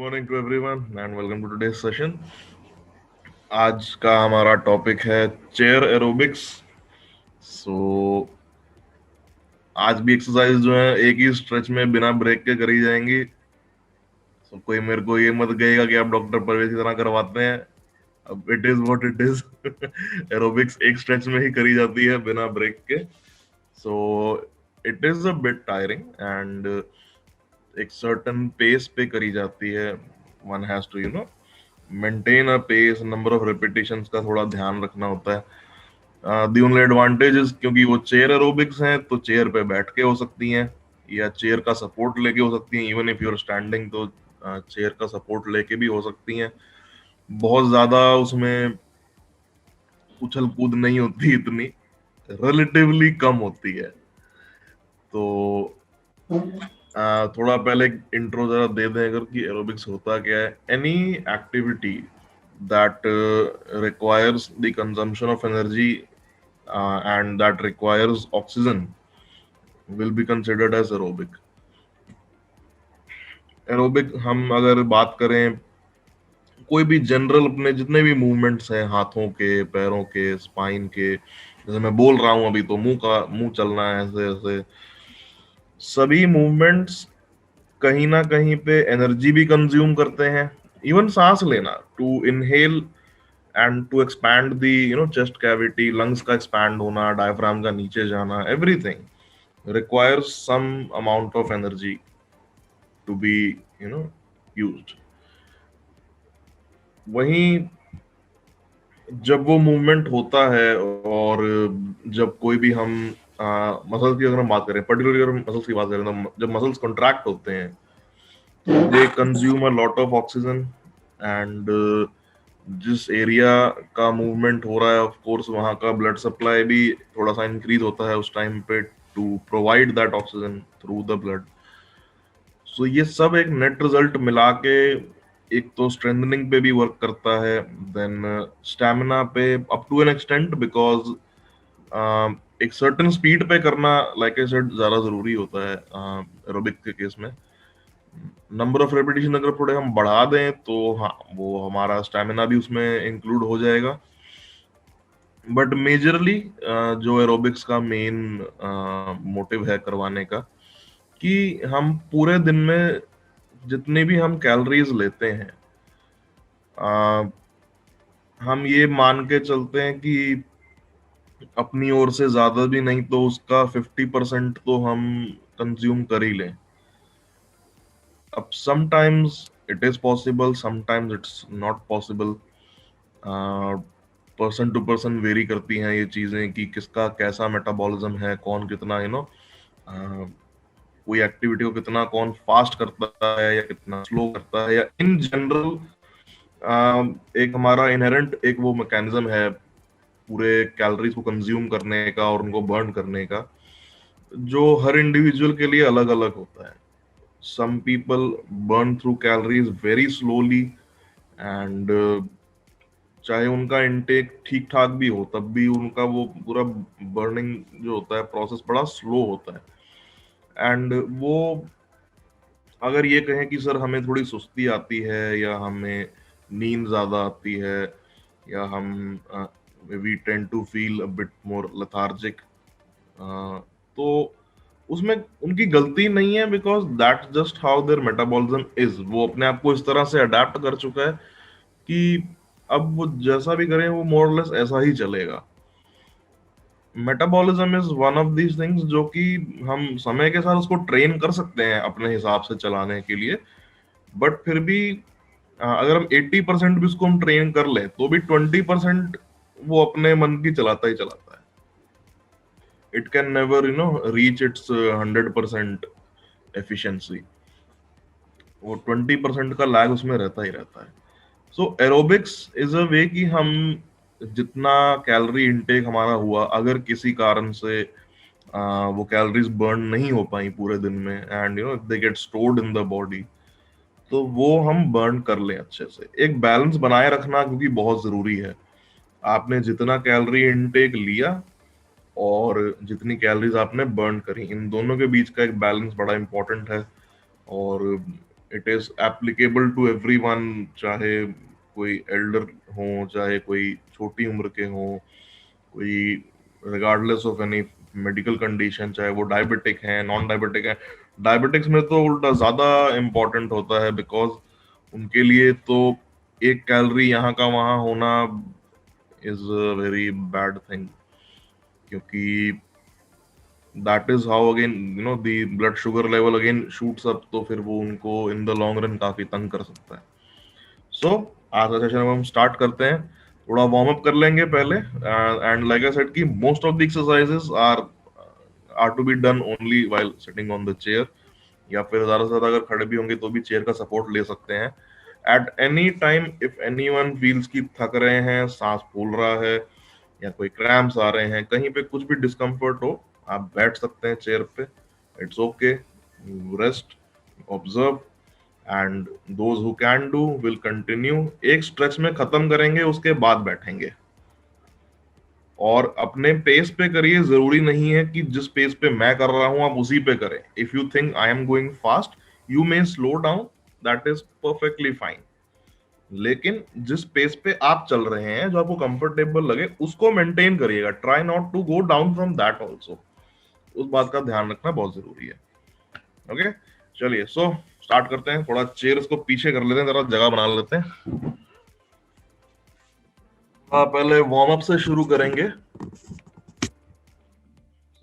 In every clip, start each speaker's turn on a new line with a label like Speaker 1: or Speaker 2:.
Speaker 1: Morning to everyone and welcome to today's session. आज का हमारा टॉपिक है चेयर एरोबिक्स। सो आज भी एक्सरसाइज जो है एक ही स्ट्रेच में बिना ब्रेक के करी जाएंगी। कोई मेरे को ये मत कहेगा कि आप डॉक्टर परवेज की तरह करवाते हैं। अब it is what it is. Aerobics एक स्ट्रेच में ही करी जाती है बिना ब्रेक के। So it is a bit tiring and एक सर्टन पेस पे करी जाती है। One has to maintain a pace, number of repetitions का थोड़ा ध्यान रखना होता है। दी ओनली एडवांटेज इज क्योंकि वो चेयर एरोबिक्स हैं तो चेयर पे बैठ के हो सकती हैं या चेयर का सपोर्ट लेके हो सकती हैं। इवन इफ यूर स्टैंडिंग तो चेयर का सपोर्ट लेके भी हो सकती हैं। बहुत ज्यादा उसमें उछल कूद नहीं होती, इतनी रिलेटिवली कम होती है। तो थोड़ा पहले इंट्रो जरा दे दें अगर कि एरोबिक्स होता क्या है। Any activity that requires the consumption of energy and that requires oxygen will be considered as aerobic. Aerobic हम अगर बात करें कोई भी जनरल अपने जितने भी मूवमेंट्स हैं, हाथों के, पैरों के, स्पाइन के, जैसे मैं बोल रहा हूं अभी तो मुंह चलना है, ऐसे ऐसे सभी मूवमेंट्स कहीं ना कहीं पे एनर्जी भी कंज्यूम करते हैं। इवन सांस लेना, to inhale and to expand the chest cavity, lungs का एक्सपैंड होना, डायफ्राम का नीचे जाना, everything requires some amount of energy to be used. वहीं जब वो मूवमेंट होता है और जब कोई भी हम मसल्स की अगर हम बात करें, पर्टिकुलरली अगर मसल्स की बात करें, तो जब मसल्स कॉन्ट्रैक्ट होते हैं तो they consume a lot of oxygen and जिस एरिया का मूवमेंट हो रहा है ऑफ कोर्स वहां का ब्लड सप्लाई भी थोड़ा सा इंक्रीज होता है उस टाइम पे to provide that oxygen through the blood. So ये सब एक नेट रिजल्ट मिला के एक तो स्ट्रेंथनिंग पे भी वर्क करता है, देन स्टैमिना पे up to an extent, because एक सर्टेन स्पीड पे करना लाइक आई सेड ज्यादा जरूरी होता है एरोबिक के केस में। नंबर ऑफ रेपिटेशन अगर थोड़े हम बढ़ा दें तो हाँ, वो हमारा स्टैमिना भी उसमें इंक्लूड हो जाएगा। बट मेजरली जो एरोबिक्स का मेन मोटिव है करवाने का, कि हम पूरे दिन में जितने भी हम कैलोरीज लेते हैं, हम ये मान के चलते हैं कि अपनी ओर से ज्यादा भी नहीं तो उसका 50% तो हम कंज्यूम कर ही लें। अब sometimes it is possible, sometimes it's not possible. Person to person vary करती हैं ये चीजें कि किसका कैसा मेटाबॉलिज्म है, कौन कितना कोई एक्टिविटी को कितना कौन फास्ट करता है या कितना स्लो करता है, या इन जनरल एक हमारा इनहेरेंट एक वो मैकेनिज्म है पूरे कैलोरीज को कंज्यूम करने का और उनको बर्न करने का, जो हर इंडिविजुअल के लिए अलग अलग होता है। Some people burn through calories very slowly and चाहे उनका इनटेक ठीक ठाक भी हो तब भी उनका वो पूरा बर्निंग जो होता है प्रोसेस बड़ा स्लो होता है। एंड वो अगर ये कहें कि सर हमें थोड़ी सुस्ती आती है या हमें नींद ज्यादा आती है या हम we tend to feel a bit more lethargic, तो उसमें उनकी गलती नहीं है, because that just how their metabolism is. वो अपने आप को इस तरह से अडेप्ट कर चुका है कि अब वो जैसा भी करें वो मोर लेस ऐसा ही चलेगा। Metabolism is one of these things जो कि हम समय के साथ उसको ट्रेन कर सकते हैं अपने हिसाब से चलाने के लिए। बट फिर भी अगर हम 80% भी उसको हम ट्रेन कर ले तो भी 20% वो अपने मन की चलाता ही चलाता है। It can never reach its 100% efficiency. वो 20% का लैग उसमें रहता ही रहता है। सो एरोबिक्स इज अ वे कि हम जितना कैलोरी इनटेक हमारा हुआ, अगर किसी कारण से वो कैलोरीज बर्न नहीं हो पाई पूरे दिन में and they get stored in the body, तो वो हम बर्न कर लें अच्छे से। एक बैलेंस बनाए रखना क्योंकि बहुत जरूरी है। आपने जितना कैलोरी इनटेक लिया और जितनी कैलोरीज आपने बर्न करी, इन दोनों के बीच का एक बैलेंस बड़ा इंपॉर्टेंट है। और it is applicable to everyone, चाहे कोई एल्डर हो, चाहे कोई छोटी उम्र के हो, कोई regardless of any medical condition, चाहे वो डायबिटिक है, नॉन डायबिटिक है। डायबिटिक्स में तो उल्टा ज्यादा इम्पोर्टेंट होता है, बिकॉज उनके लिए तो एक कैलोरी यहाँ का वहां होना is a very bad thing, क्योंकि that is how again the blood sugar level again shoots up, तो फिर वो उनको इन द लॉन्ग रन काफी तंग कर सकता है। सो आज का सेशन हम स्टार्ट करते हैं। थोड़ा वार्म अप कर लेंगे पहले, एंड लाइक आई सेड कि most of the exercises are to be done only while sitting on the chair, या फिर ज्यादा से ज्यादा अगर खड़े भी होंगे तो भी चेयर का सपोर्ट ले सकते हैं। At any time if anyone feels की थक रहे हैं, सांस फूल रहा है, या कोई क्रैम्प्स आ रहे हैं, कहीं पे कुछ भी डिस्कम्फर्ट हो, आप बैठ सकते हैं चेयर पे। It's okay, rest, observe, and those who can do will continue. एक स्ट्रेच में खत्म करेंगे, उसके बाद बैठेंगे, और अपने पेस पे करिए। जरूरी नहीं है कि जिस पेस पे मैं कर रहा हूं आप उसी पे करें। If you think I am going fast, you may slow down, that is perfectly fine. लेकिन जिस पेस पे आप चल रहे हैं, जो आपको कंफर्टेबल लगे, उसको मेंटेन करिएगा। Try not to go down from that also. उस बात का ध्यान रखना बहुत जरूरी है। ओके, चलिए सो स्टार्ट करते हैं। थोड़ा चेयर्स को पीछे कर लेते हैं, जरा जगह बना लेते हैं। पहले वार्म अप से शुरू करेंगे।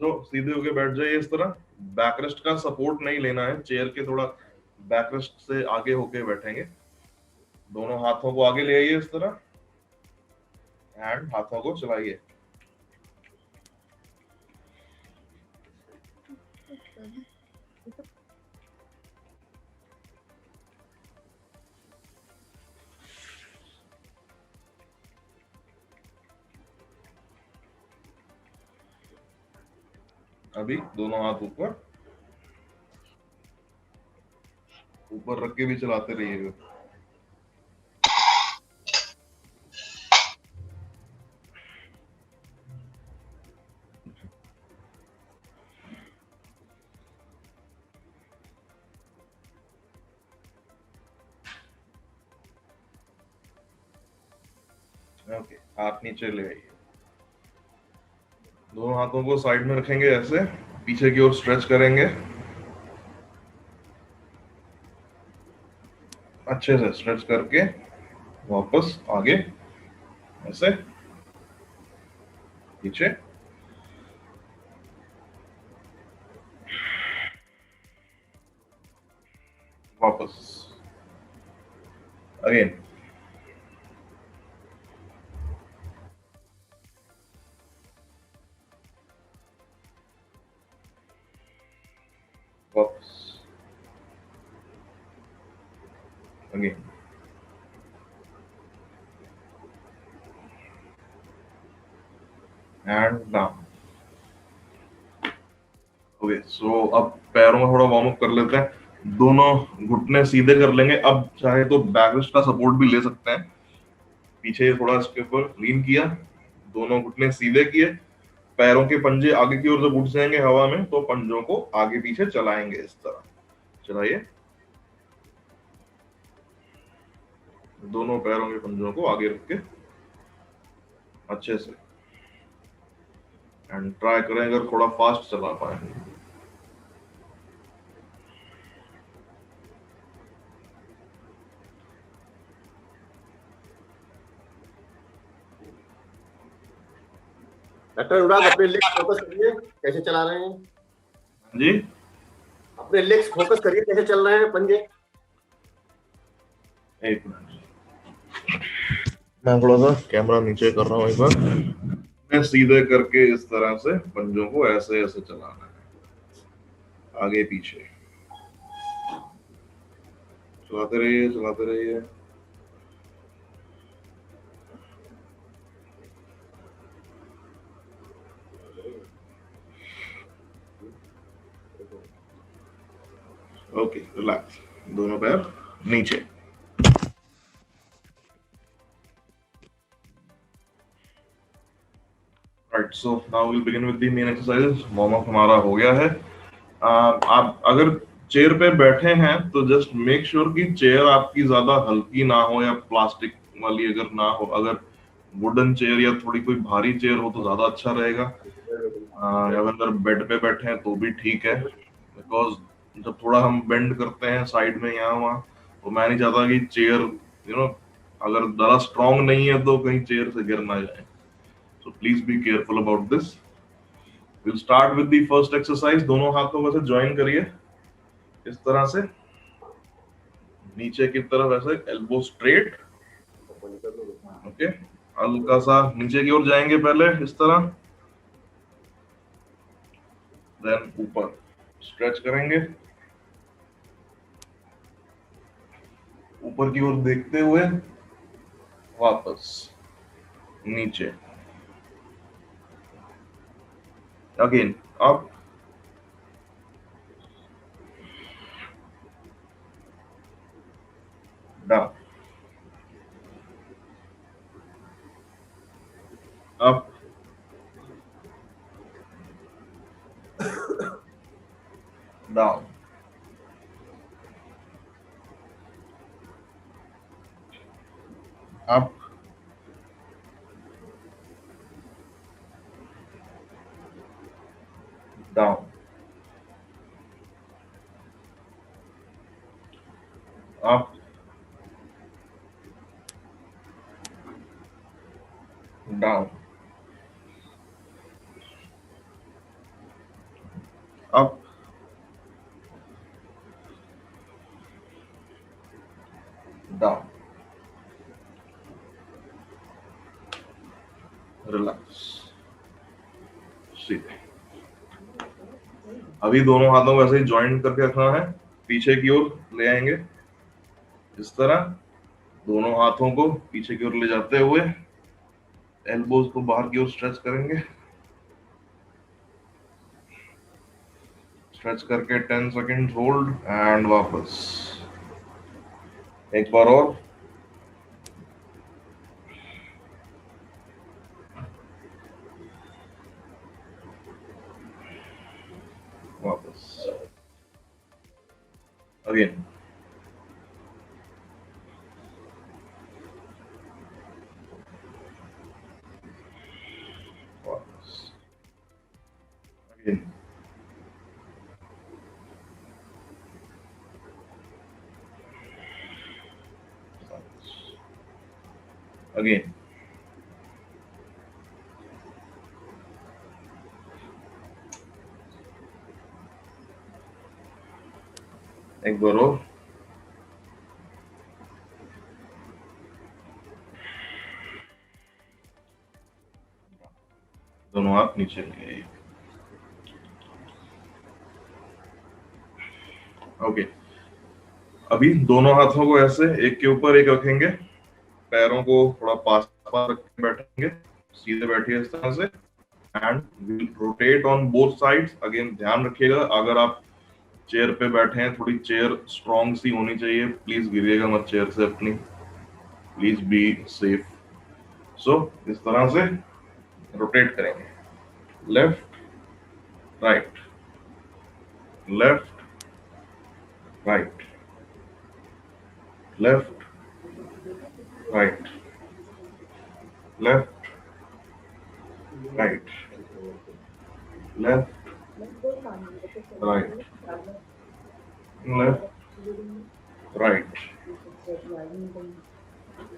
Speaker 1: तो सीधे होके बैठ जाइए इस तरह। बैकरेस्ट का सपोर्ट नहीं लेना है चेयर के, थोड़ा बैकरेस्ट से आगे होके बैठेंगे। दोनों हाथों को आगे ले आइए इस तरह, एंड हाथों को चलाइए। अभी दोनों हाथ ऊपर ऊपर रख के भी चलाते रहिएगा। ओके, हाथ नीचे ले आइए। दोनों हाथों को साइड में रखेंगे, ऐसे पीछे की ओर स्ट्रेच करेंगे। अच्छे से स्ट्रेच करके वापस आगे, ऐसे पीछे, वापस अगेन, वापस अगेन, एंड डाउन। ओके, सो अब पैरों में थोड़ा वार्म अप कर लेते हैं। दोनों घुटने सीधे कर लेंगे। अब चाहे तो बैकरेस्ट का सपोर्ट भी ले सकते हैं। पीछे थोड़ा इसके ऊपर लीन किया, दोनों घुटने सीधे किए, पैरों के पंजे आगे की ओर जब उठ जाएंगे हवा में, तो पंजों को आगे पीछे चलाएंगे। इस तरह चलाइए, दोनों पैरों के पंजों को आगे रख के अच्छे से, एंड ट्राई करें अगर थोड़ा फास्ट चला पाए।
Speaker 2: डॉक्टर अनुराग, अपने लेग्स फोकस करिए, कैसे चला रहे हैं
Speaker 1: जी?
Speaker 2: अपने लेग्स फोकस करिए, कैसे चल रहे हैं पंजे।
Speaker 1: एक मिनट, मैं थोड़ा सा कैमरा नीचे कर रहा हूँ एक बार। मैं सीधे करके इस तरह से पंजों को ऐसे ऐसे चलाना है, आगे पीछे चलाते रहिए, चलाते रहिए। ओके, रिलैक्स, दोनों पैर नीचे। Right, so now will begin with the main exercises. Warm up हमारा हो गया है। आप अगर चेयर पे बैठे हैं तो जस्ट मेक श्योर कि चेयर आपकी ज्यादा हल्की ना हो या प्लास्टिक वाली अगर ना हो, अगर वुडन चेयर या थोड़ी कोई भारी चेयर हो तो ज्यादा अच्छा रहेगा। या अगर बेड पे बैठे हैं तो भी ठीक है, बिकॉज जब थोड़ा हम बेंड करते हैं साइड में यहाँ वहाँ, तो मैं नहीं चाहता कि चेयर अगर ज्यादा स्ट्रांग नहीं है तो कहीं चेयर से गिर ना जाए। So please be careful about this. Will start with the first exercise. दोनों हाथों को ऐसे ज्वाइन करिए इस तरह से, नीचे की तरफ ऐसे, एल्बो स्ट्रेट। ओके, हल्का सा नीचे की ओर जाएंगे पहले इस तरह, देन ऊपर स्ट्रेच करेंगे, ऊपर की ओर देखते हुए वापस नीचे, again up, down, up, down, up, down, up, down, up, down, relax, सीधे। अभी दोनों हाथों को ऐसे ही ज्वाइंट करके रखना है, पीछे की ओर ले आएंगे इस तरह, दोनों हाथों को पीछे की ओर ले जाते हुए एल्बोज को बाहर की ओर स्ट्रेच करेंगे, स्ट्रेच करके 10 सेकेंड होल्ड एंड वापस। एक बार और, वापस, अगेन, वापस, अगेन, अगेन, एक बार और, दोनों हाथ नीचे ले आइए। ओके, अभी दोनों हाथों को ऐसे एक के ऊपर एक रखेंगे, पैरों को थोड़ा पास पास रख के बैठेंगे, सीधे बैठिए इस तरह से, and will rotate on both sides. Again ध्यान रखिएगा, अगर आप चेयर पे बैठे हैं थोड़ी चेयर स्ट्रॉन्ग सी होनी चाहिए, प्लीज गिरिएगा मत चेयर से अपनी, प्लीज बी सेफ। सो इस तरह से रोटेट करेंगे, left right, left right, left right, left right, left right, left right,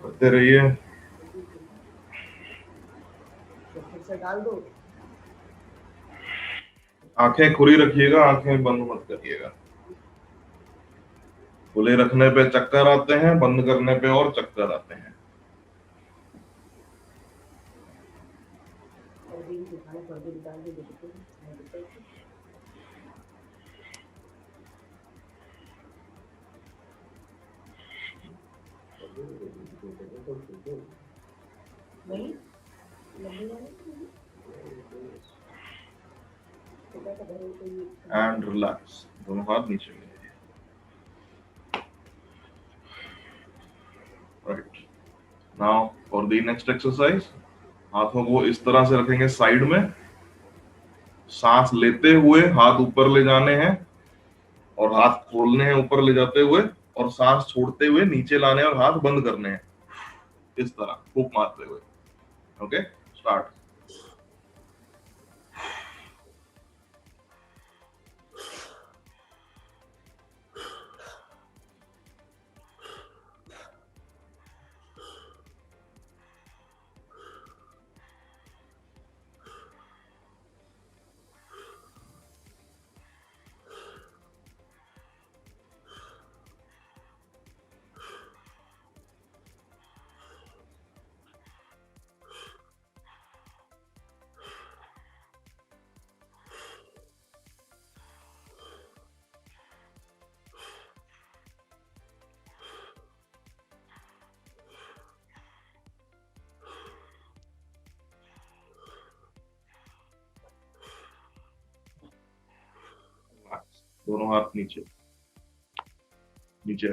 Speaker 1: करते रहिए। आंखें खुली रखिएगा, आंखें बंद मत करिएगा। खुले रखने पे चक्कर आते हैं, बंद करने पे और चक्कर आते हैं। एंड रिलैक्स, दोनों हाथ नीचे ले। Right, now for the next exercise, हाथों को इस तरह से रखेंगे साइड में, सांस लेते हुए हाथ ऊपर ले जाने हैं और हाथ खोलने हैं ऊपर ले जाते हुए, और सांस छोड़ते हुए नीचे लाने और हाथ बंद करने हैं इस तरह फूंक मारते हुए। Okay, start. दोनों हाथ नीचे नीचे।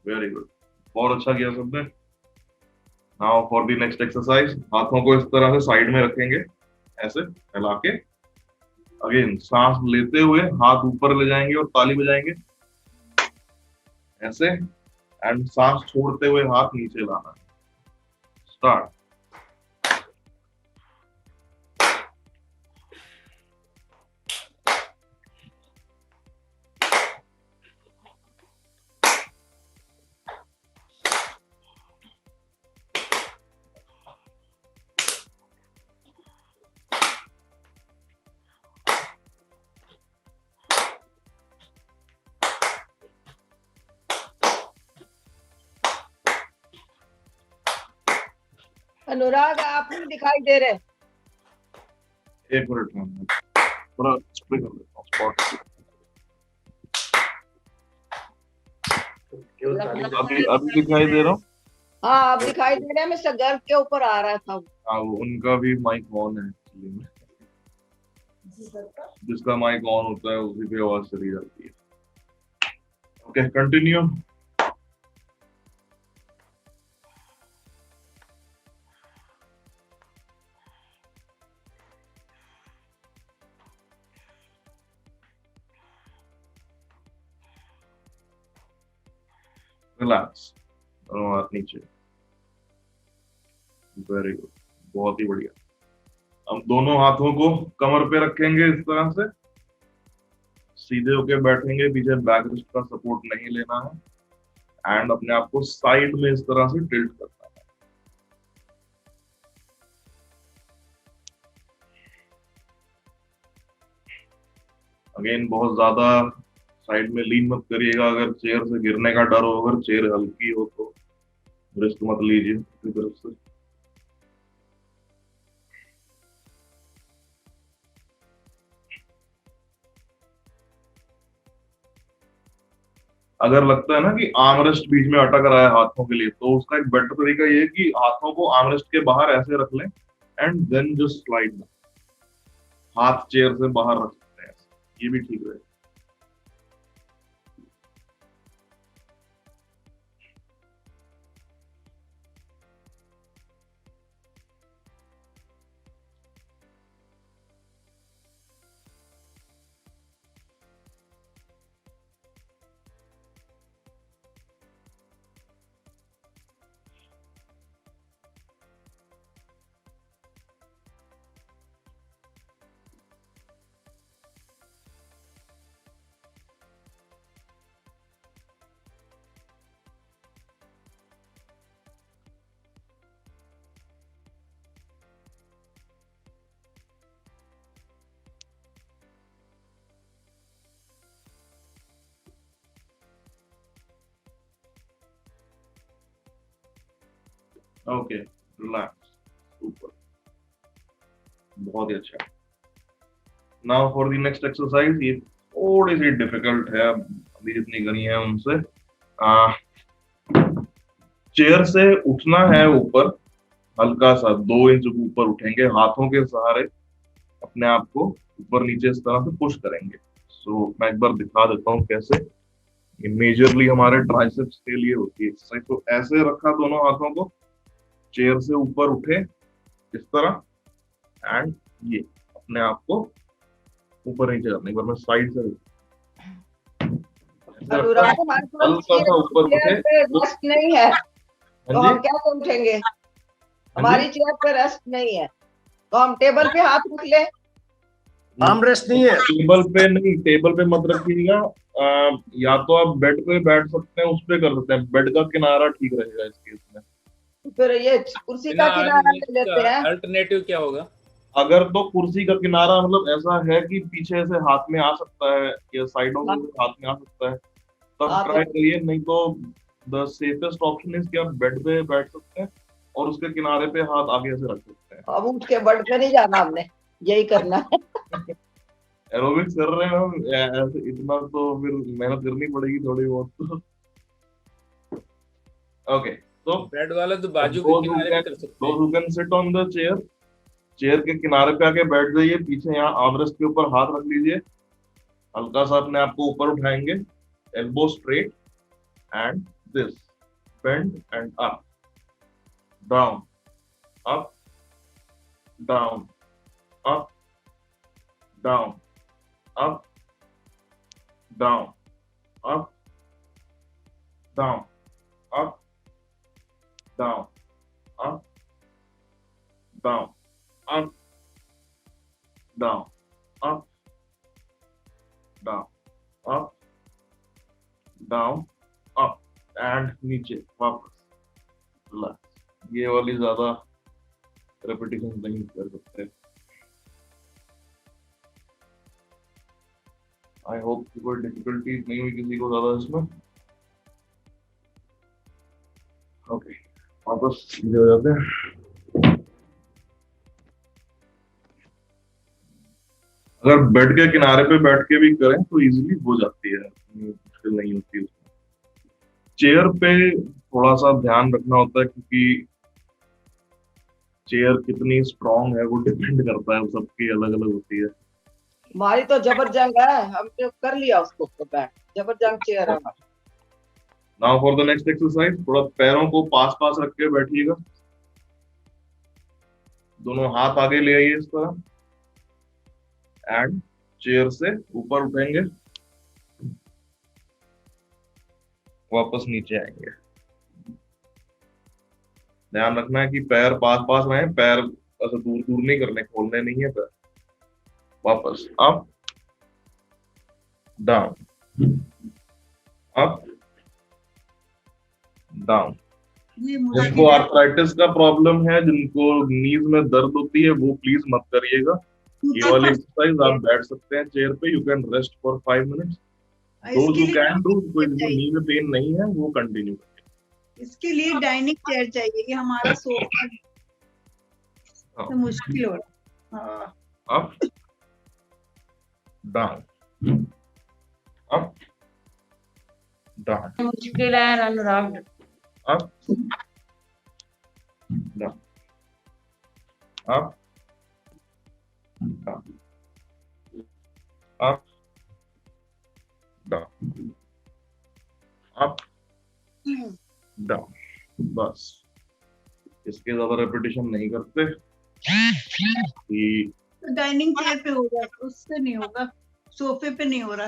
Speaker 1: वेरी गुड, बहुत अच्छा किया सबने। Now for the next exercise, हाथों को इस तरह से साइड में रखेंगे, ऐसे फैला के। अगेन सांस लेते हुए हाथ ऊपर ले जाएंगे और ताली बजाएंगे ऐसे, एंड सांस छोड़ते हुए हाथ नीचे लाना। स्टार्ट।
Speaker 3: अनुराग आप नहीं दिखाई दे रहे।
Speaker 1: एक मिनट में थोड़ा स्प्रे कर देता हूँ स्पॉट। अभी अभी दिखाई दे रहा हूँ।
Speaker 3: हाँ आप दिखाई दे रहे हैं, मैं गर्व के ऊपर आ रहा था।
Speaker 1: हाँ, उनका भी माइक ऑन है एक्चुअली में, जिसका माइक ऑन होता है उसी पे आवाज चली जाती है। Okay, continue. रिलैक्स, दोनों हाथ नीचे। वेरी गुड, बहुत ही बढ़िया। हम दोनों हाथों को कमर पे रखेंगे इस तरह से, सीधे होके बैठेंगे, पीछे बैक रिस्ट का सपोर्ट नहीं लेना है, एंड अपने आप को साइड में इस तरह से टिल्ट करना है। अगेन बहुत ज्यादा साइड में लीन मत करिएगा, अगर चेयर से गिरने का डर हो, अगर चेयर हल्की हो तो रिस्क मत लीजिए अपनी तरफ से। अगर लगता है ना कि आर्मरेस्ट बीच में अटक रहा है हाथों के लिए, तो उसका एक बेटर तरीका ये है कि हाथों को आर्मरेस्ट के बाहर ऐसे रख लें, एंड देन जस्ट स्लाइड, हाथ चेयर से बाहर रख सकते हैं, ये भी ठीक रहेगा। ओके, रिलैक्स, सुपर, बहुत ही अच्छा। Now for the next exercise, ये थोड़ी सी डिफिकल्ट है, अभी जितनी करी है उनसे। चेयर से उठना है ऊपर, हल्का सा 2 इंच ऊपर उठेंगे, हाथों के सहारे अपने आप को ऊपर नीचे इस तरह से पुश करेंगे। सो मैं एक बार दिखा देता हूँ कैसे। ये मेजरली हमारे ट्राइसेप्स के लिए होती है एक्सरसाइज। तो ऐसे रखा दोनों हाथों को, चेयर से ऊपर उठे इस तरह, एंड ये अपने आप को ऊपर नीचे करना। एक बार मैं साइड से
Speaker 3: अनुराग, हमारे पास
Speaker 1: हल्का सा ऊपर
Speaker 3: चेयर
Speaker 1: उठे।
Speaker 3: पे रेस्ट नहीं है, तो
Speaker 1: हाँ
Speaker 3: हम
Speaker 1: जी,
Speaker 3: क्या उठेंगे?
Speaker 1: हाँ
Speaker 3: हमारी
Speaker 1: जी।
Speaker 3: चेयर पे रेस्ट नहीं है, तो हम टेबल पे हाथ रख ले।
Speaker 2: आर्म रेस्ट नहीं है।
Speaker 1: टेबल पे नहीं, टेबल पे मत रखिएगा। या तो आप बेड पे बैठ सकते हैं, उस पे कर सकते हैं, बेड का किनारा ठीक रहेगा इस केस में।
Speaker 3: तो फिर ये कुर्सी
Speaker 4: बिना
Speaker 3: का किनारा ले
Speaker 4: इसका
Speaker 3: लेते हैं।
Speaker 4: अल्टरनेटिव क्या होगा?
Speaker 1: अगर तो कुर्सी का किनारा मतलब ऐसा है कि पीछे से हाथ में आ सकता है या साइडों
Speaker 3: हाँ,
Speaker 1: से हाथ में आ सकता है, तब
Speaker 3: हाँ,
Speaker 1: ट्राई करिए। नहीं तो द सेफेस्ट ऑप्शन इज कि आप बेड पे बैठ सकते हैं और उसके किनारे पे हाथ आगे से रख सकते हैं।
Speaker 3: अब उठ के बेड पे नहीं जाना, हमने यही करना है।
Speaker 1: एरोबिक्स कर रहे हैं हम, ऐसे इतना तो फिर मेहनत करनी पड़ेगी थोड़ी बहुत। ओके, तो
Speaker 4: बेड वाला तो बाजू के किनारे भी कर सकते
Speaker 1: those
Speaker 4: हैं।
Speaker 1: who can sit on the chair, chair के किनारे पे आके बैठ जाइए, पीछे यहाँ आर्मरेस्ट के ऊपर हाथ रख लीजिए, हल्का सा अपने आप को ऊपर उठाएंगे, elbow straight and this, bend and up, down, up, down, up, down, up, down, up, down, up, down, up, down, up, down, up, down, up, down, up and नीचे वापस, रिलैक्स। ये वाली ज्यादा रेपिटेशन नहीं कर सकते। आई होप कि कोई डिफिकल्टी नहीं हुई किसी को ज्यादा इसमें। ओके, वापस सीधे हो जाते हैं। अगर बेड के किनारे पे बैठ के भी करें तो इजीली हो जाती है, मुश्किल नहीं होती उसमें। चेयर पे थोड़ा सा ध्यान रखना होता है, क्योंकि चेयर कितनी स्ट्रांग है वो डिपेंड करता है, सबकी अलग अलग होती है।
Speaker 3: हमारी तो जबरजंग है, हमने कर लिया उसको ऊपर बैठ, जबरजंग चेयर है हमारी।
Speaker 1: Now for the next exercise, थोड़ा पैरों को पास पास रख के बैठिएगा, दोनों हाथ आगे ले आइए इस तरह, एंड चेयर से ऊपर उठेंगे, वापस नीचे आएंगे। ध्यान रखना है कि पैर पास पास रहे, पैर ऐसे दूर दूर नहीं करने, खोलने नहीं है पैर। वापस अप, डाउन, अप, डाउन। जिनको आर्थराइटिस का प्रॉब्लम है, जिनको नीज में दर्द होती है, वो प्लीज मत करिएगा। ये वाली एक्सरसाइज आप बैठ सकते हैं चेयर पे, you can rest for 5 minutes. Those who can do, कोई जिनको नी में पेन नहीं है वो कंटिन्यू करें।
Speaker 5: इसके लिए डाइनिंग चेयर चाहिए, ये हमारा सोफा तो मुश्किल हो रहा है।
Speaker 1: अप, डाउन, अप, डाउन,
Speaker 5: मुश्किल है Anurag.
Speaker 1: Up, down, up, down, up, down, up, down. बस, इसके ज्यादा रेपिटेशन नहीं करते कि
Speaker 5: डाइनिंग चेयर पे होगा, उससे नहीं होगा, सोफे पे नहीं हो रहा।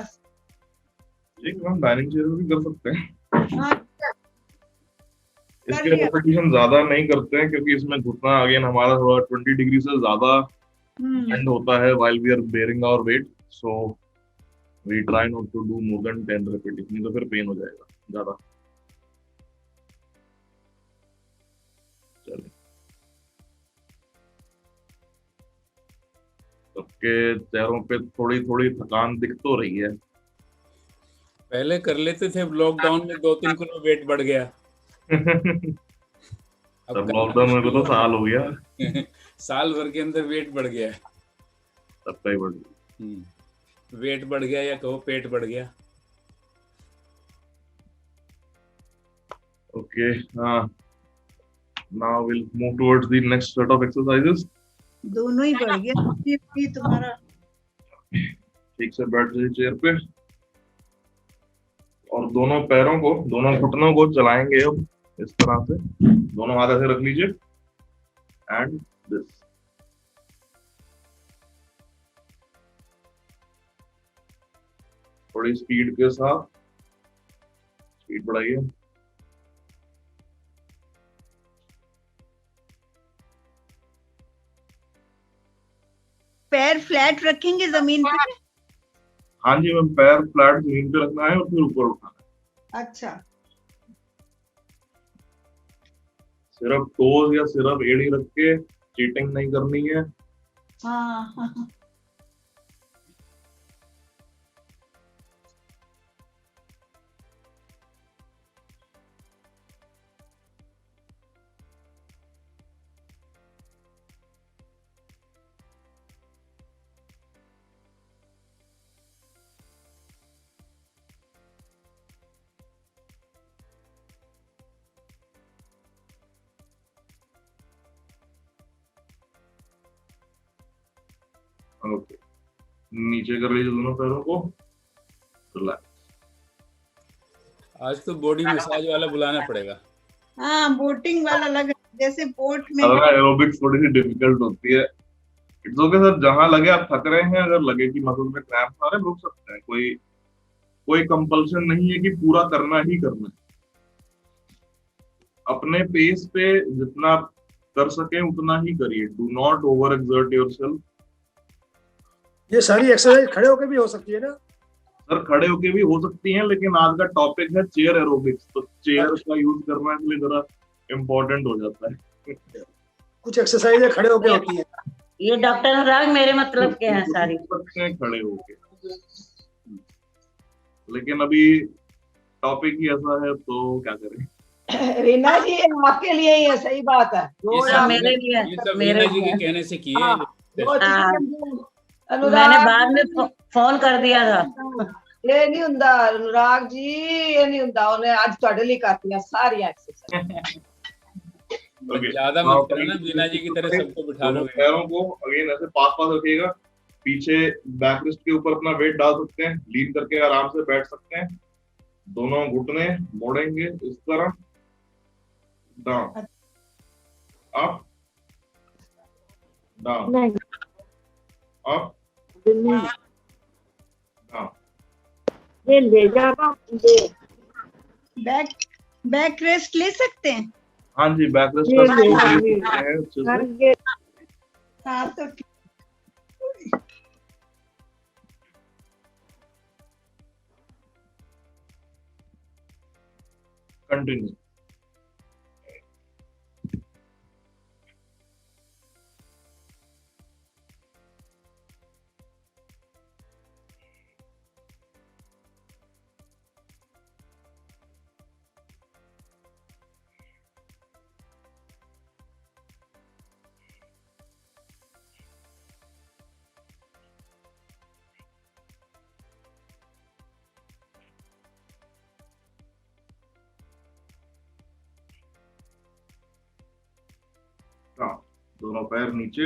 Speaker 1: एक हम डाइनिंग चेयर भी कर सकते हैं।
Speaker 5: हाँ,
Speaker 1: इसके रेपिटेशन ज्यादा नहीं करते हैं, क्योंकि इसमें घुटना अगेन हमारा थोड़ा 20 डिग्री से ज्यादा बेंड होता है while we are bearing our weight, so we try not to do more than 10 repetitions, नहीं तो फिर पेन हो जाएगा ज्यादा। चलिए, सबके चेहरों पे थोड़ी थोड़ी थकान दिख तो रही है।
Speaker 4: पहले कर लेते थे, लॉकडाउन में 2-3 किलो वेट बढ़ गया।
Speaker 1: तब लॉकडाउन में तो साल हो गया।
Speaker 4: साल भर के अंदर वेट बढ़ गया है।
Speaker 1: सबका ही बढ़ गया।
Speaker 4: वेट बढ़ गया या कहो पेट बढ़ गया।
Speaker 1: Okay, now we'll move towards the next set of exercises.
Speaker 5: दोनों ही बढ़ गया, भी तुम्हारा।
Speaker 1: ठीक से बैठ जाइए चेयर पे और दोनों पैरों को, दोनों घुटनों को चलाएंगे अब इस तरह से। दोनों हाथ ऐसे रख लीजिए एंड दिस। थोड़ी स्पीड के साथ स्पीड बढ़ाइए।
Speaker 5: पैर फ्लैट रखेंगे जमीन पे।
Speaker 1: हाँ जी मैम, पैर फ्लैट जमीन पे रखना है और फिर ऊपर उठाना है।
Speaker 5: अच्छा,
Speaker 1: सिर्फ टोज या सिर्फ एड़ी रख के चीटिंग नहीं करनी है।
Speaker 5: हाँ हाँ।
Speaker 1: ओके, नीचे कर लीजिए दोनों पैरों को, रिलैक्स।
Speaker 4: आज तो बॉडी मसाज वाला बुलाना पड़ेगा।
Speaker 5: हाँ, बोटिंग वाला लग, जैसे बोट में।
Speaker 1: एरोबिक्स थोड़ी सी डिफिकल्ट होती है। इट्स ओके सर, जहां लगे आप थक रहे हैं, अगर लगे कि मसल में क्रैम्प आ रहे हैं, रुक सकते हैं। कोई कोई कंपल्सन नहीं है कि पूरा करना ही करना है। अपने पेस पे जितना आप कर सके उतना ही करिए। Do not over exert yourself.
Speaker 6: ये सारी एक्सरसाइज खड़े होकर भी हो सकती है ना?
Speaker 1: सर खड़े होके भी हो सकती हैं, लेकिन आज का टॉपिक है चेयर एरोबिक्स, तो चेयर का यूज करना इसलिए जरा इम्पोर्टेंट हो जाता है।
Speaker 6: कुछ एक्सरसाइज खड़े होके होती है।
Speaker 7: ये डॉक्टर अनुराग मेरे मतलब के हैं सारी।
Speaker 1: सकते हैं खड़े होके, लेकिन अभी टॉपिक ही ऐसा है तो क्या करें।
Speaker 3: रीना जी आपके लिए ही है, सही बात है।
Speaker 4: ये
Speaker 3: रोज
Speaker 4: सब
Speaker 3: आप-
Speaker 7: मेरे लिए,
Speaker 4: ये सब
Speaker 7: मेरे
Speaker 4: रीना जी
Speaker 7: लिए।
Speaker 4: के कहने से किए
Speaker 3: हाँ,
Speaker 4: हैं।
Speaker 3: रोज
Speaker 7: हाँ।
Speaker 3: अनुराग
Speaker 7: मैंने बाद में फोन कर दिया था।
Speaker 3: ये नहीं हुंदा अनुराग जी, ये नहीं हुंदा। उन्हें आज ਤੁਹਾਡੇ ਲਈ करती सारी एक्सरसाइज।
Speaker 1: Okay.
Speaker 4: ज्यादा
Speaker 1: Now,
Speaker 4: मत करना, वीना जी की तरह सबको बिठा
Speaker 1: दोनों
Speaker 4: लोगे।
Speaker 1: पैरों को अगेन ऐसे पास पास रखिएगा। पीछे बैक रिस्ट के ऊपर अपना वेट डाल सकते हैं, लीन करके आराम से बैठ सकते हैं। दोनों घुटने मोड़ेंगे इस तरह, down up down up down.
Speaker 7: ये ले जाना,
Speaker 5: बैक बैक रेस्ट ले सकते हैं।
Speaker 1: हाँ जी, बैक रेस्ट कर सकते हैं अच्छे से।
Speaker 5: हाँ तो
Speaker 1: कंटिन्यू। हाँ, दोनों पैर नीचे।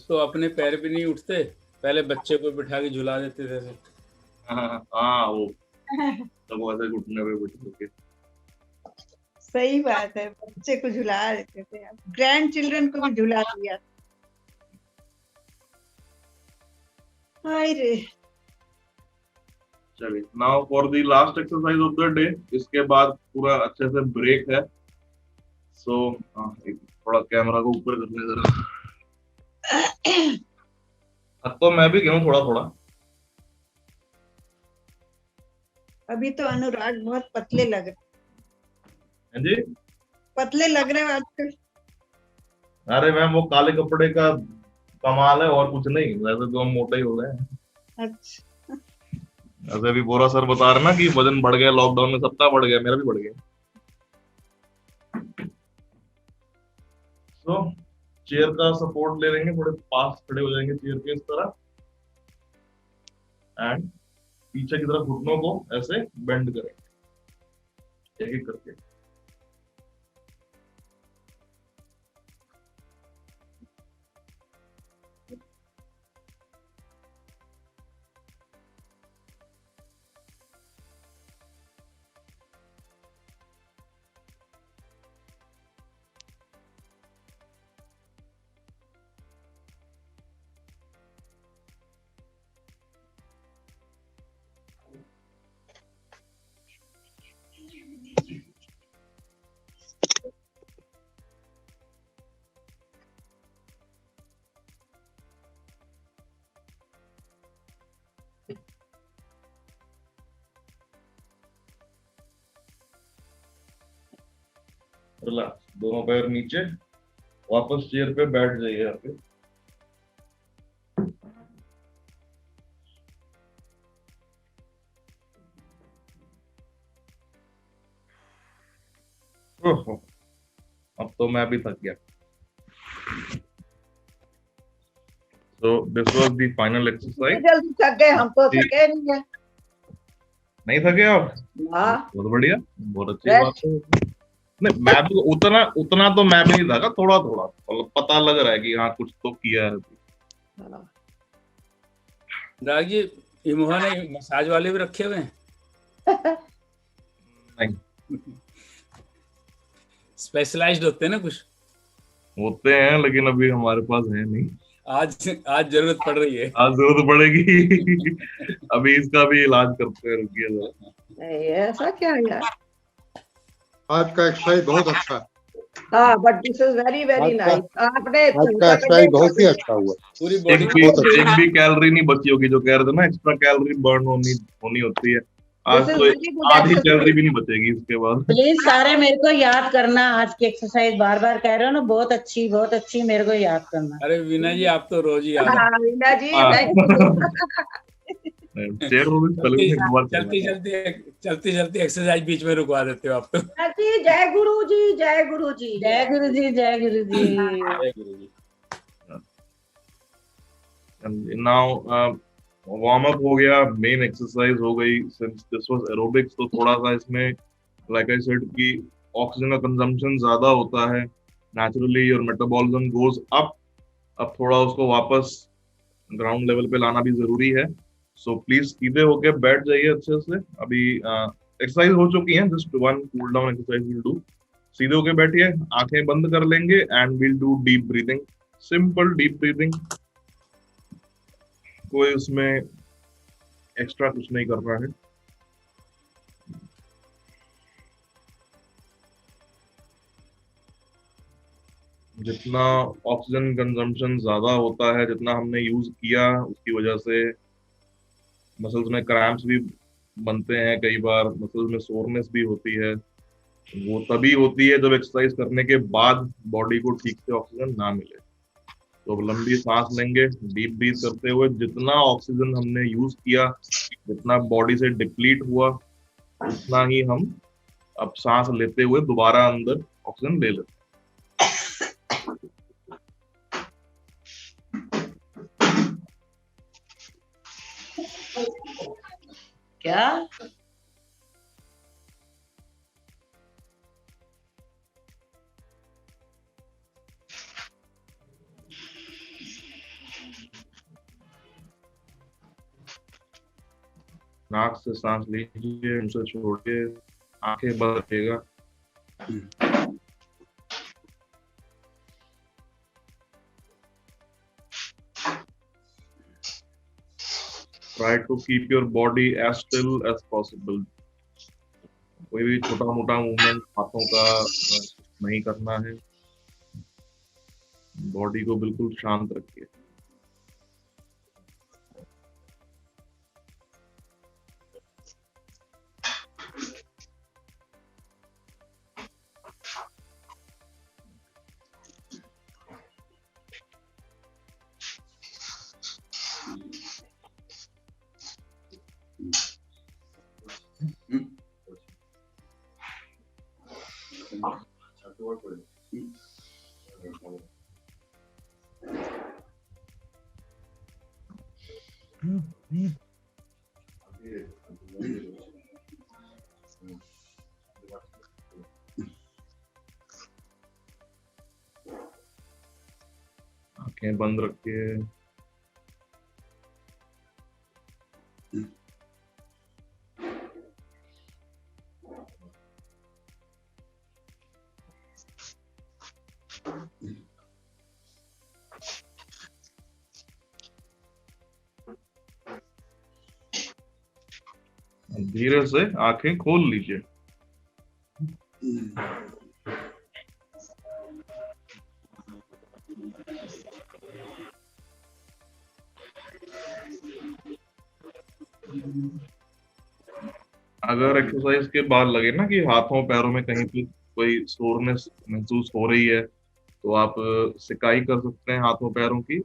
Speaker 4: तो अपने पैर भी नहीं उठते, पहले बच्चे को बिठा के झुला देते थे।
Speaker 1: हाँ वो तब ऐसे घुटने पे बैठ के।
Speaker 5: सही बात है, बच्चे को झुला देते थे, ग्रैंड चिल्ड्रन को भी झुला दिया। हाय रे।
Speaker 1: चलिए, now for the last exercise of the day. इसके बाद पूरा अच्छे से ब्रेक है। सो थोड़ा कैमरा को ऊपर कर ले जरा। अब तो मैं भी गया हूँ थोड़ा थोड़ा।
Speaker 5: अभी तो अनुराग बहुत पतले लग रहे,
Speaker 1: हाँ जी।
Speaker 5: पतले लग रहे हैं आजकल।
Speaker 1: अरे मैम, वो काले कपड़े का कमाल है और कुछ नहीं, वैसे तो हम मोटे ही हो गए हैं।
Speaker 5: अच्छा,
Speaker 1: ऐसे अभी बोरा सर बता रहे ना कि वजन बढ़ गया लॉकडाउन में, सबका बढ़ गया, मेरा भी बढ़ गया। तो चेयर का सपोर्ट ले लेंगे, थोड़े पास खड़े हो जाएंगे चेयर के इस तरह, एंड पीछे की तरफ घुटनों को ऐसे बेंड करेंगे एक एक करके। रिलैक्स, दोनों पैर नीचे, वापस चेयर पे बैठ जाइए यहाँ पे। ओहो, अब तो मैं भी थक गया। So this was the final exercise.
Speaker 3: जल्दी थक गए, हम तो थके नहीं है।
Speaker 1: नहीं थके आप?
Speaker 3: हाँ,
Speaker 1: बहुत बढ़िया, बहुत अच्छी बात है। नहीं, मैं भी उतना तो मैं भी नहीं थका, थोड़ा थोड़ा मतलब पता लग रहा है कि हाँ कुछ तो किया है।
Speaker 4: राग जी, इमोहा ने मसाज वाले भी रखे हुए हैं?
Speaker 1: नहीं,
Speaker 4: स्पेशलाइज्ड होते हैं ना कुछ?
Speaker 1: होते हैं लेकिन अभी हमारे पास है नहीं।
Speaker 4: आज जरूरत पड़ रही है।
Speaker 1: आज जरूरत पड़ेगी। अभी इसका भी इलाज करते हैं, रुकिए जरा।
Speaker 3: नहीं ऐसा क्या है यार।
Speaker 8: आज का एक्सरसाइज बहुत अच्छा है।
Speaker 3: हाँ, but this is very very nice. आपने
Speaker 8: आज का एक्सरसाइज बहुत ही अच्छा हुआ।
Speaker 4: पूरी
Speaker 1: एक
Speaker 4: बॉडी
Speaker 1: भी कैलोरी नहीं बची होगी, जो कह रहे थे ना एक्स्ट्रा कैलोरी बर्न होनी होती है। आज तो आधी कैलोरी भी नहीं बचेगी इसके बाद।
Speaker 7: प्लीज सारे मेरे को याद करना, आज की एक्सरसाइज बार बार कह रहे हो ना, बहुत अच्छी, मेरे को याद करना।
Speaker 4: अरे वीना जी, आप तो रोज ही याद
Speaker 3: हाँ, वीना जी
Speaker 4: चलती एक्सरसाइज बीच में रुकवा देते हो आप तो।
Speaker 3: जय गुरु जी, जय गुरु जी,
Speaker 7: जय गुरु जी, जय गुरु जी।
Speaker 4: जय गुरु जी।
Speaker 1: नाउ वार्म अप हो गया, मेन एक्सरसाइज हो गई। सिंस दिस वाज एरोबिक्स, तो थोड़ा सा इसमें लाइक आई सेड कि ऑक्सीजन का कंजम्पशन ज्यादा होता है, naturally your metabolism goes up. अब थोड़ा उसको वापस ग्राउंड लेवल पे लाना भी जरूरी है। सो प्लीज सीधे होके बैठ जाइए अच्छे से। अभी एक्सरसाइज हो चुकी है, just one cool down exercise will do. सीधे होके बैठिए, आंखें बंद कर लेंगे and will do deep breathing, simple deep breathing. कोई उसमें एक्स्ट्रा कुछ नहीं करना है। जितना ऑक्सीजन कंजम्पशन ज्यादा होता है, जितना हमने यूज किया, उसकी वजह से मसल्स में क्रैम्प्स भी बनते हैं, कई बार मसल्स में सोरनेस भी होती है। वो तभी होती है जब एक्सरसाइज करने के बाद बॉडी को ठीक से ऑक्सीजन ना मिले। तो लंबी सांस लेंगे, डीप ब्रीथ करते हुए। जितना ऑक्सीजन हमने यूज किया, जितना बॉडी से डिप्लीट हुआ, उतना ही हम अब सांस लेते हुए दोबारा अंदर ऑक्सीजन ले लेते।
Speaker 7: क्या
Speaker 1: नाक से सांस लीजिए, मुंह से छोड़िए, आंखें बंद रखिएगा। Try to keep your body as still as possible. कोई भी छोटा मोटा मूवमेंट हाथों का नहीं करना है। बॉडी को बिल्कुल शांत रखिए। आंखें बंद रखिए। धीरे से आंखें खोल लीजिए। अगर एक्सरसाइज के बाद लगे ना कि हाथों पैरों में कहीं पे कोई सोरनेस महसूस हो रही है तो आप सिकाई कर सकते हैं हाथों पैरों की।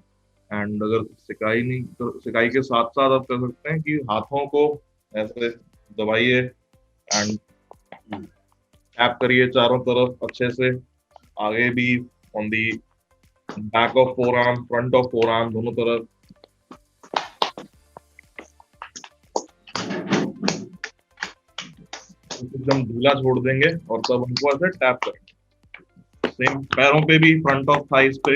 Speaker 1: एंड अगर सिकाई के साथ साथ आप कर सकते हैं कि हाथों को ऐसे दबाइए एंड टैप करिए चारों तरफ अच्छे से, आगे भी on the back of four arm, front of four arm, दोनों तरफ। एकदम ढीला छोड़ देंगे और तब हमको ऐसे टैप करेंगे। सेम पैरों पे भी, फ्रंट ऑफ थाइस पे,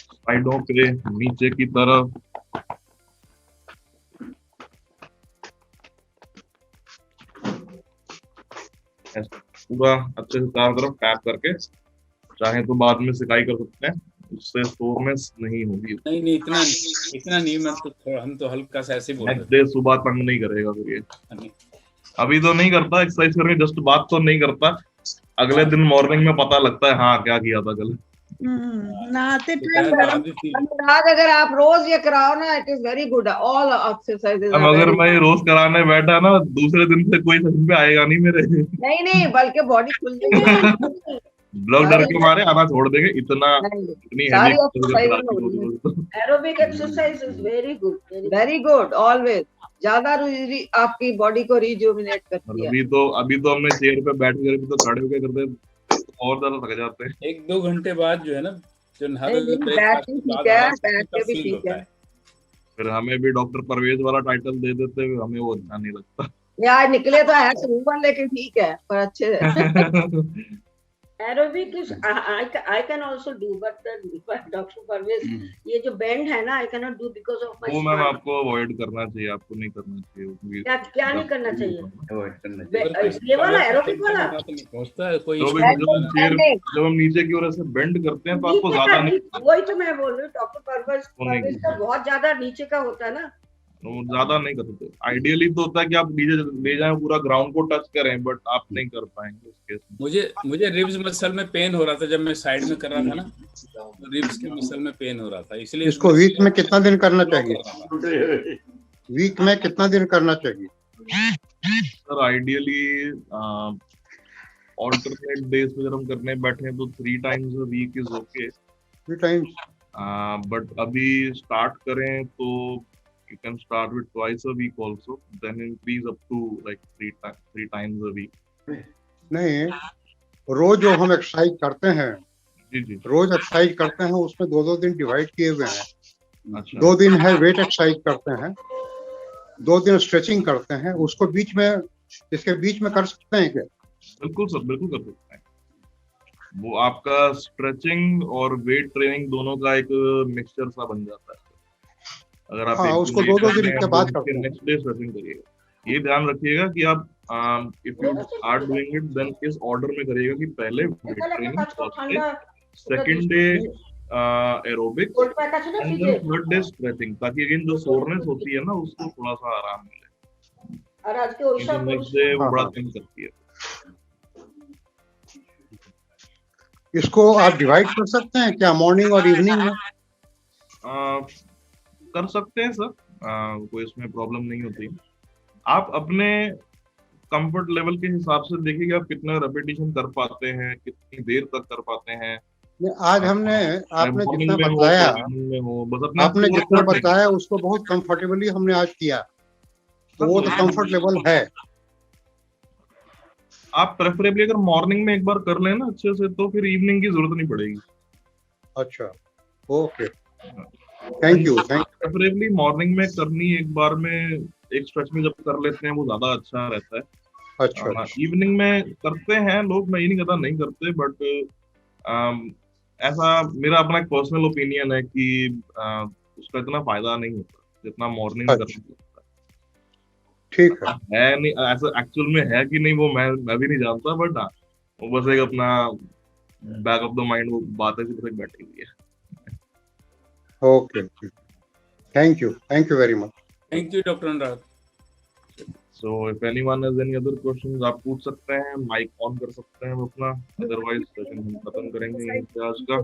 Speaker 1: साइडों पे, नीचे की तरफ। पूरा अच्छे से चारों तरफ टैप करके, चाहे तो बाद में सिकाई कर सकते हैं, उससे सोरनेस नहीं होगी।
Speaker 4: नहीं इतना नहीं, मैं तो थोड़ा, हम तो हल्का सा ऐसे बोल
Speaker 1: नेक्स्ट डे सुबह तंग नहीं करेगा फिर ये। अभी तो नहीं करता एक्सरसाइज करके, जस्ट बात तो नहीं करता, अगले दिन मॉर्निंग में पता लगता है हाँ क्या किया था कल।
Speaker 5: नहाते
Speaker 3: अनुराग अगर आप रोज ये कराओ ना, it is very good, all exercises.
Speaker 1: अब अगर मैं रोज कराने बैठा ना, दूसरे दिन से कोई सेशन पे आएगा नहीं मेरे।
Speaker 3: नहीं बल्कि बॉडी खुल जाएगी।
Speaker 1: ब्लड डर के मारे आना छोड़ देंगे, इतनी
Speaker 3: aerobic exercise is very good always. ज्यादा आपकी बॉडी को रिजुविनेट करती है।
Speaker 1: अभी तो हमने चेयर पे बैठ कर, अभी तो खड़े होकर करते और ज्यादा थक जाते हैं।
Speaker 4: 1-2 घंटे बाद जो है ना, जो
Speaker 1: फिर हमें भी डॉक्टर परवेज वाला टाइटल दे देते हुए हमें वो अच्छा नहीं लगता।
Speaker 3: यार निकले तो है ऊपर, लेकिन ठीक है पर अच्छे।
Speaker 9: Aerobic is I can also do, but Dr. Parvez, ये जो bend है ना, I cannot do because of my.
Speaker 1: वो मैम आपको अवॉइड करना चाहिए, आपको नहीं करना चाहिए।
Speaker 9: क्या नहीं करना चाहिए? अवॉइड करना चाहिए। ये वाला एरोबिक वाला
Speaker 4: पहुंचता है कोई।
Speaker 1: जब हम नीचे की ओर से बेंड करते हैं तो आपको ज्यादा नहीं,
Speaker 9: वही तो मैं बोल रही हूँ, डॉक्टर परवेज का बहुत ज्यादा नीचे का होता है ना,
Speaker 1: ज्यादा नहीं करते। आइडियली तो होता है कि आप नीचे ले जाएं, पूरा ग्राउंड को टच करें, बट आप नहीं कर पाएंगे उस केस में।
Speaker 4: मुझे रिब्स मसल में पेन हो रहा था जब मैं साइड में कर रहा था ना, रिब्स के मसल में पेन हो रहा था, इसलिए
Speaker 8: इसको वीक में कितना दिन करना चाहिए? वीक में कितना दिन करना चाहिए
Speaker 1: सर? आइडियली ऑल्टरनेट डेज पे जब हम करने बैठे तो 3 times a week is okay.
Speaker 8: 3 times,
Speaker 1: but अभी स्टार्ट करें तो you can start with twice a week also, then increase up to like 3 times a week।
Speaker 8: नहीं, रोज जो हम एक्सरसाइज करते हैं,
Speaker 1: जी
Speaker 8: रोज एक्सरसाइज करते हैं, उसमें 2-2 दिन डिवाइड किए हुए हैं।
Speaker 1: अच्छा।
Speaker 8: 2 दिन है वेट एक्सरसाइज करते हैं, 2 दिन स्ट्रेचिंग करते हैं, उसको बीच में, इसके बीच में कर सकते हैं क्या?
Speaker 1: बिल्कुल सर, बिल्कुल कर सकते हैं। वो आपका स्ट्रेचिंग और वेट ट्रेनिंग दोनों का एक मिक्सचर सा बन जाता है। अगर आप
Speaker 8: उसको 2-2 दिन के बाद करते हैं,
Speaker 1: नेक्स्ट डे स्ट्रेचिंग करिएगा। ये ध्यान रखिएगा कि आप if you are doing it then इस ऑर्डर में करिएगा कि पहले weight training, first day, second day aerobics and then third day stretching, ताकि अगेन जो सोरनेस होती है ना उसको थोड़ा सा आराम मिले।
Speaker 9: और आज के
Speaker 1: नेक्स्ट डे वो बड़ा दिन करती है।
Speaker 8: इसको आप डिवाइड कर सकते हैं क्या मॉर्निंग और इवनिंग में?
Speaker 1: कर सकते हैं सर, कोई इसमें प्रॉब्लम नहीं होती। आप अपने कंफर्ट लेवल के हिसाब से देखिए कि आप कितना रेपिटेशन कर पाते हैं, कितनी देर तक कर पाते हैं।
Speaker 8: आज आपने जितना बताया, आपने जितना बताया उसको बहुत कंफर्टेबली हमने आज किया, तो वो तो कंफर्ट लेवल है।
Speaker 1: आप प्रेफरेबली अगर मॉर्निंग में एक बार कर लें ना अच्छे से, तो फिर इवनिंग की जरूरत नहीं पड़ेगी।
Speaker 8: अच्छा, okay, thank you.
Speaker 1: Preferably morning में करनी, एक बार में एक स्ट्रेच में जब कर लेते हैं वो ज्यादा अच्छा रहता है।
Speaker 8: अच्छा,
Speaker 1: इवनिंग में करते हैं लोग, मैं ये नहीं कहता नहीं करते, बट ऐसा मेरा अपना एक पर्सनल ओपिनियन है कि उसका इतना फायदा नहीं होता जितना मॉर्निंग में करना होता है।
Speaker 8: ठीक
Speaker 1: है नहीं, ऐसा एक्चुअल में है कि नहीं वो मैं भी नहीं जानता, बट हाँ वो बस एक अपना बैक ऑफ द माइंड वो बात ऐसी बैठी हुई है।
Speaker 8: Okay, thank you very much.
Speaker 4: Thank you doctor Anurag.
Speaker 1: So if anyone has any other questions, आप पूछ सकते हैं, माइक ऑन कर सकते हैं अपना, अदरवाइज सेशन हम खत्म करेंगे आज का।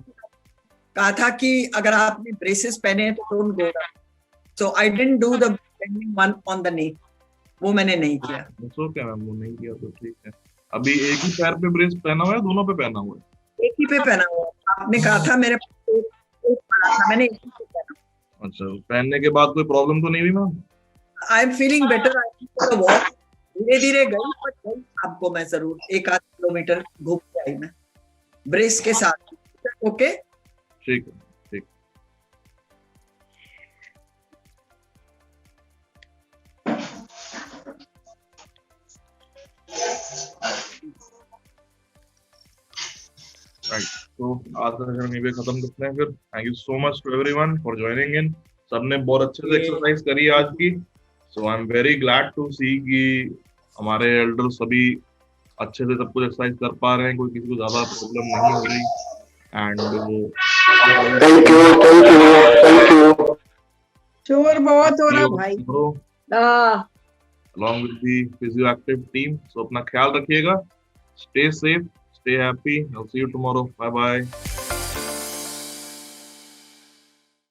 Speaker 10: कहा था कि अगर आपने ब्रेसेस पहने हैं तो don't go down, so I didn't do the bending one on the knee, वो मैंने नहीं किया।
Speaker 1: ओके मैम, वो नहीं किया तो ठीक है। अभी एक ही पैर पे ब्रेस पहना हुआ है, दोनों पे पहना हुआ है?
Speaker 10: एक ही पे पहना हुआ। आपने कहा था मेरे पास एक पड़ा था, मैंने एक ही पे पहना।
Speaker 1: अच्छा, पहनने के बाद कोई प्रॉब्लम तो नहीं हुई ma'am?
Speaker 10: I am feeling better. धीरे धीरे गई, बट गई आपको मैं जरूर 1-8 किलोमीटर घूम के आई मैं ब्रेस के साथ। ओके,
Speaker 1: ठीक है, ठीक। राइट, तो आज का सेशन यहीं पे खत्म करते हैं फिर। Thank you so much to everyone for joining in. सबने बहुत अच्छे से एक्सरसाइज करी आज की। So I am very glad to see कि हमारे एल्डर सभी अच्छे से सब कुछ एक्सरसाइज कर पा रहे हैं, कोई किसी को ज्यादा प्रॉब्लम नहीं हो रही। And
Speaker 2: thank you.
Speaker 5: शोर बहुत हो रहा भाई।
Speaker 1: along with the physioactive team, so अपना ख्याल रखिएगा, stay safe, stay happy, I'll see you tomorrow, bye bye।